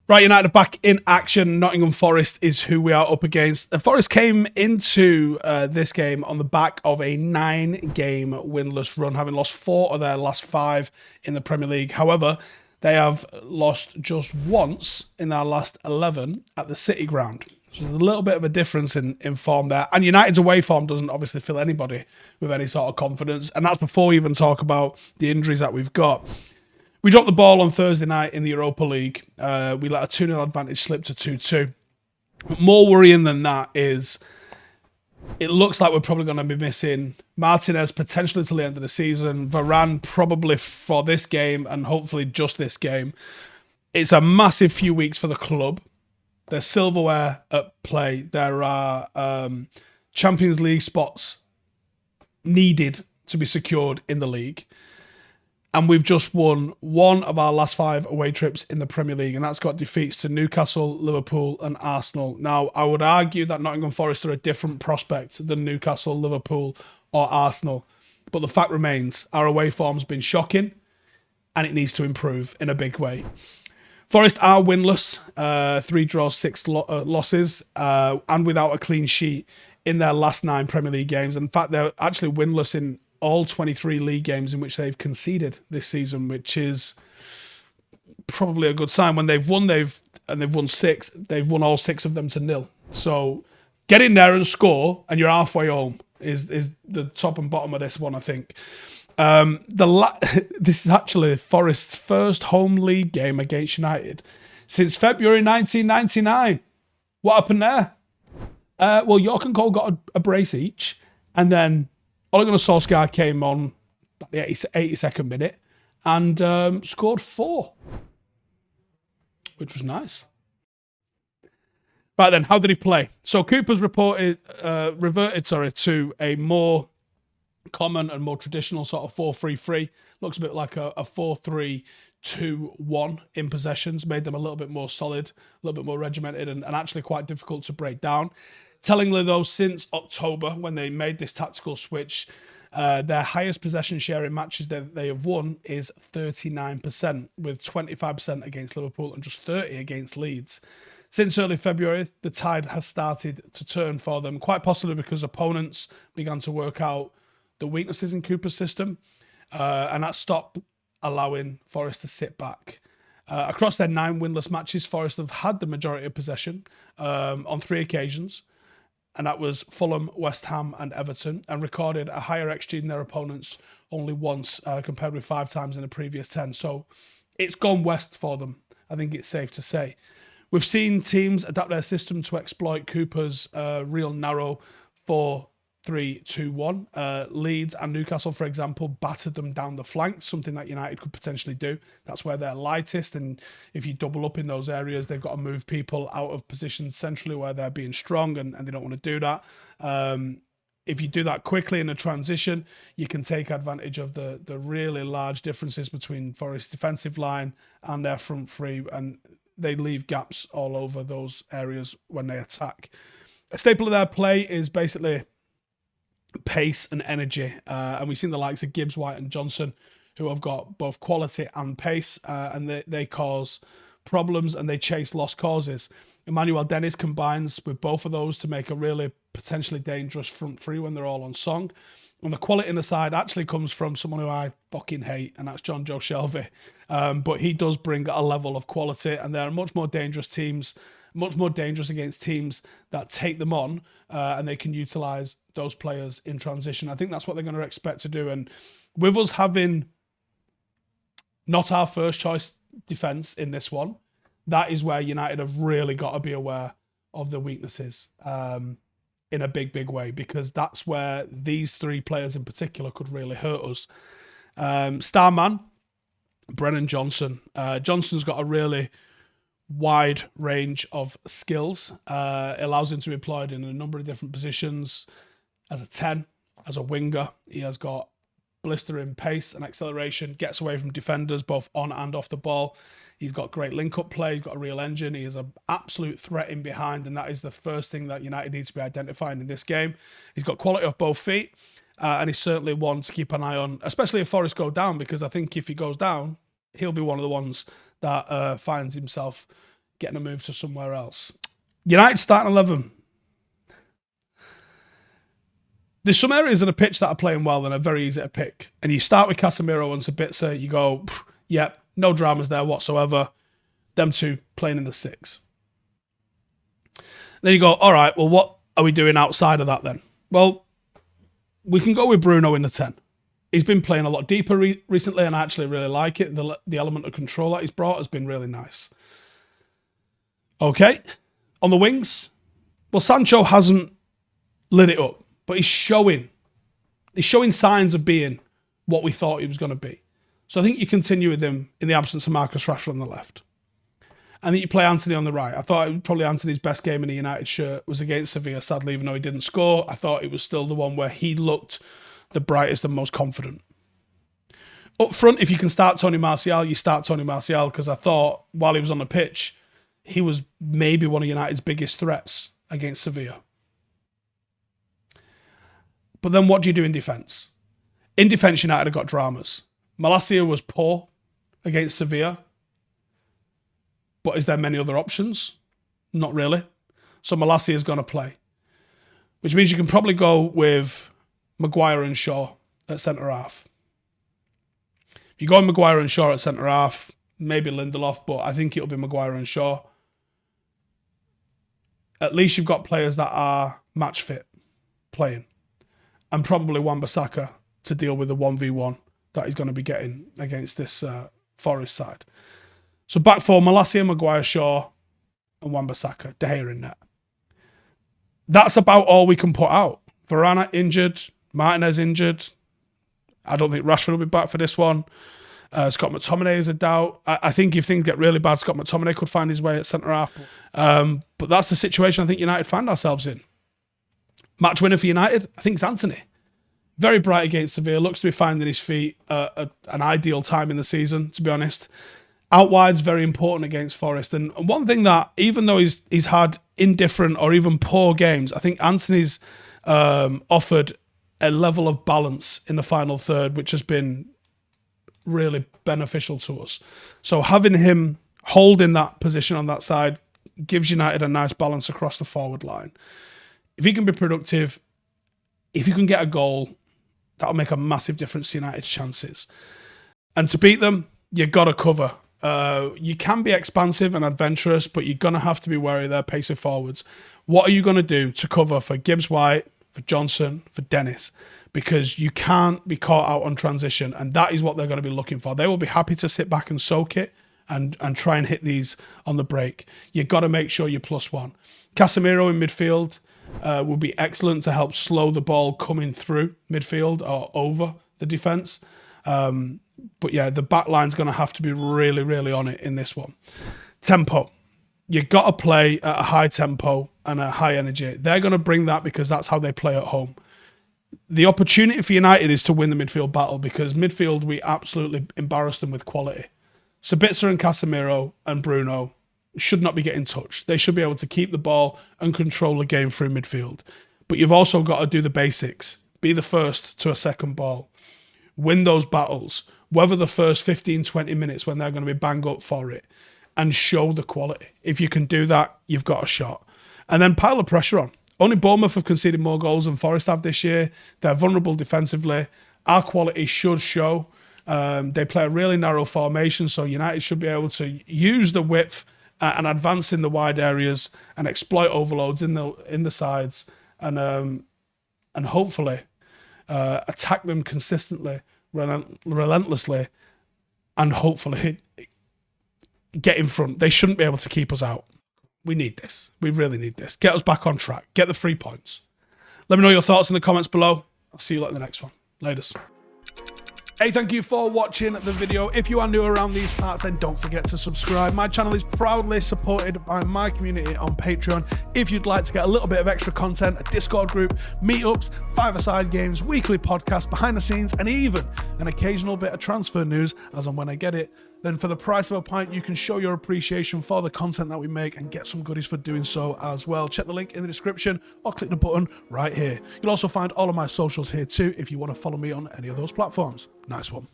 Right, United back in action. Nottingham Forest is who we are up against. Forest came into this game on the back of a 9-game winless run, having lost 4 of their last 5 in the Premier League. However, they have lost just once in their last 11 at the City Ground. So there's a little bit of a difference in form there. And United's away form doesn't obviously fill anybody with any sort of confidence. And that's before we even talk about the injuries that we've got. We dropped the ball on Thursday night in the Europa League. We let a 2-0 advantage slip to 2-2. But more worrying than that is it looks like we're probably going to be missing Martinez potentially till the end of the season. Varane probably for this game and hopefully just this game. It's a massive few weeks for the club. There's silverware at play. There are Champions League spots needed to be secured in the league. And we've just won 1 of our last 5 away trips in the Premier League, and that's got defeats to Newcastle, Liverpool and Arsenal. Now, I would argue that Nottingham Forest are a different prospect than Newcastle, Liverpool or Arsenal. But the fact remains, our away form's been shocking, and it needs to improve in a big way. Forest are winless, 3 draws, 6 losses, and without a clean sheet in their last 9 Premier League games. In fact, they're actually winless in all 23 league games in which they've conceded this season, which is probably a good sign. When they've won 6, they've won all 6 of them to 0. So get in there and score, and you're halfway home is the top and bottom of this one, I think. This is actually Forest's first home league game against United since February 1999. What happened there? Well, York and Cole got a brace each, and then Ole Gunnar Solskjaer came on at the 82nd minute and scored 4, which was nice. Right then, how did he play? So Cooper's reverted to a more common and more traditional sort of 4-3-3. Looks a bit like a 4-3-2-1 in possessions. Made them a little bit more solid, a little bit more regimented, and actually quite difficult to break down. Tellingly, though, since October, when they made this tactical switch, their highest possession share in matches that they have won is 39%, with 25% against Liverpool and just 30% against Leeds. Since early February, the tide has started to turn for them, quite possibly because opponents began to work out the weaknesses in Cooper's system, and that stopped allowing Forest to sit back. Across their 9 winless matches, Forest have had the majority of possession on 3 occasions, and that was Fulham, West Ham and Everton, and recorded a higher XG than their opponents only once, compared with 5 times in the previous 10. So it's gone west for them, I think it's safe to say. We've seen teams adapt their system to exploit Cooper's real narrow 4-3-2-1. Leeds and Newcastle, for example, battered them down the flanks, something that United could potentially do. That's where they're lightest, and if you double up in those areas, they've got to move people out of positions centrally where they're being strong, and they don't want to do that. If you do that quickly in a transition, you can take advantage of the really large differences between Forest's defensive line and their front three, and they leave gaps all over those areas when they attack. A staple of their play is basically pace and energy, and we've seen the likes of Gibbs, White and Johnson, who have got both quality and pace, and they cause problems and they chase lost causes. Emmanuel Dennis combines with both of those to make a really potentially dangerous front three when they're all on song. And the quality in the side actually comes from someone who I fucking hate, and that's John Joe Shelby. But he does bring a level of quality, and they're much more dangerous against teams that take them on, and they can utilise those players in transition. I think that's what they're going to expect to do. And with us having not our first choice defence in this one, that is where United have really got to be aware of the weaknesses in a big, big way, because that's where these 3 players in particular could really hurt us. Starman, Brennan Johnson. Johnson's got a really wide range of skills. It allows him to be employed in a number of different positions. As a 10, as a winger, he has got blistering pace and acceleration, gets away from defenders both on and off the ball. He's got great link-up play, he's got a real engine, he is an absolute threat in behind, and that is the first thing that United needs to be identifying in this game. He's got quality off both feet, and he's certainly one to keep an eye on, especially if Forest go down, because I think if he goes down, he'll be one of the ones that finds himself getting a move to somewhere else. United starting 11. There's some areas of the pitch that are playing well and are very easy to pick. And you start with Casemiro and Sabitzer, you go, yep, no dramas there whatsoever. Them two playing in the 6. Then you go, all right, well, what are we doing outside of that then? Well, we can go with Bruno in the 10. He's been playing a lot deeper recently, and I actually really like it. The element of control that he's brought has been really nice. Okay, on the wings, well, Sancho hasn't lit it up, but he's showing signs of being what we thought he was going to be. So I think you continue with him in the absence of Marcus Rashford on the left. And then you play Anthony on the right. I thought probably Anthony's best game in a United shirt was against Sevilla, sadly, even though he didn't score. I thought it was still the one where he looked the brightest and most confident. Up front, if you can start Tony Martial, you start Tony Martial, because I thought while he was on the pitch, he was maybe one of United's biggest threats against Sevilla. But then what do you do in defence? In defence, United have got dramas. Malacia was poor against Sevilla. But is there many other options? Not really. So Malacia is going to play. Which means you can probably go with Maguire and Shaw at centre-half. If you go with Maguire and Shaw at centre-half, maybe Lindelof, but I think it'll be Maguire and Shaw. At least you've got players that are match fit playing. And probably Wan-Bissaka to deal with the 1v1 that he's going to be getting against this Forest side. So back four, Malacia, Maguire, Shaw, and Wan-Bissaka, De Gea in net. That's about all we can put out. Varane injured, Martinez injured. I don't think Rashford will be back for this one. Scott McTominay is a doubt. I think if things get really bad, Scott McTominay could find his way at centre-half. But that's the situation I think United find ourselves in. Match winner for United, I think it's Anthony. Very bright against Sevilla, looks to be finding his feet at an ideal time in the season, to be honest. Out wide's very important against Forest. And one thing that, even though he's had indifferent or even poor games, I think Anthony's offered a level of balance in the final third, which has been really beneficial to us. So having him holding that position on that side gives United a nice balance across the forward line. If he can be productive, if you can get a goal, that'll make a massive difference to United's chances. And to beat them, you've got to cover. You can be expansive and adventurous, but you're going to have to be wary of their pace of forwards. What are you going to do to cover for Gibbs-White, for Johnson, for Dennis? Because you can't be caught out on transition, and that is what they're going to be looking for. They will be happy to sit back and soak it and try and hit these on the break. You've got to make sure you're +1. Casemiro in midfield will be excellent to help slow the ball coming through midfield or over the defence. But yeah, the back line's going to have to be really, really on it in this one. Tempo. You've got to play at a high tempo and a high energy. They're going to bring that because that's how they play at home. The opportunity for United is to win the midfield battle, because midfield, we absolutely embarrassed them with quality. Sabitzer and Casemiro and Bruno should not be getting touched. They should be able to keep the ball and control the game through midfield. But you've also got to do the basics. Be the first to a second ball. Win those battles. Weather the first 15, 20 minutes when they're going to be bang up for it. And show the quality. If you can do that, you've got a shot. And then pile the pressure on. Only Bournemouth have conceded more goals than Forest have this year. They're vulnerable defensively. Our quality should show. They play a really narrow formation, so United should be able to use the width and advance in the wide areas and exploit overloads in the sides and hopefully attack them consistently, relentlessly, and hopefully get in front. They shouldn't be able to keep us out. We need this. We really need this. Get us back on track. Get the 3 points. Let me know your thoughts in the comments below. I'll see you in the next one. Laters. Hey, thank you for watching the video. If you are new around these parts, then don't forget to subscribe. My channel is proudly supported by my community on Patreon. If you'd like to get a little bit of extra content, a Discord group, meetups, 5-a-side games, weekly podcasts, behind the scenes, and even an occasional bit of transfer news as and when I get it, then for the price of a pint, you can show your appreciation for the content that we make and get some goodies for doing so as well. Check the link in the description or click the button right here. You'll also find all of my socials here too if you want to follow me on any of those platforms. Nice one.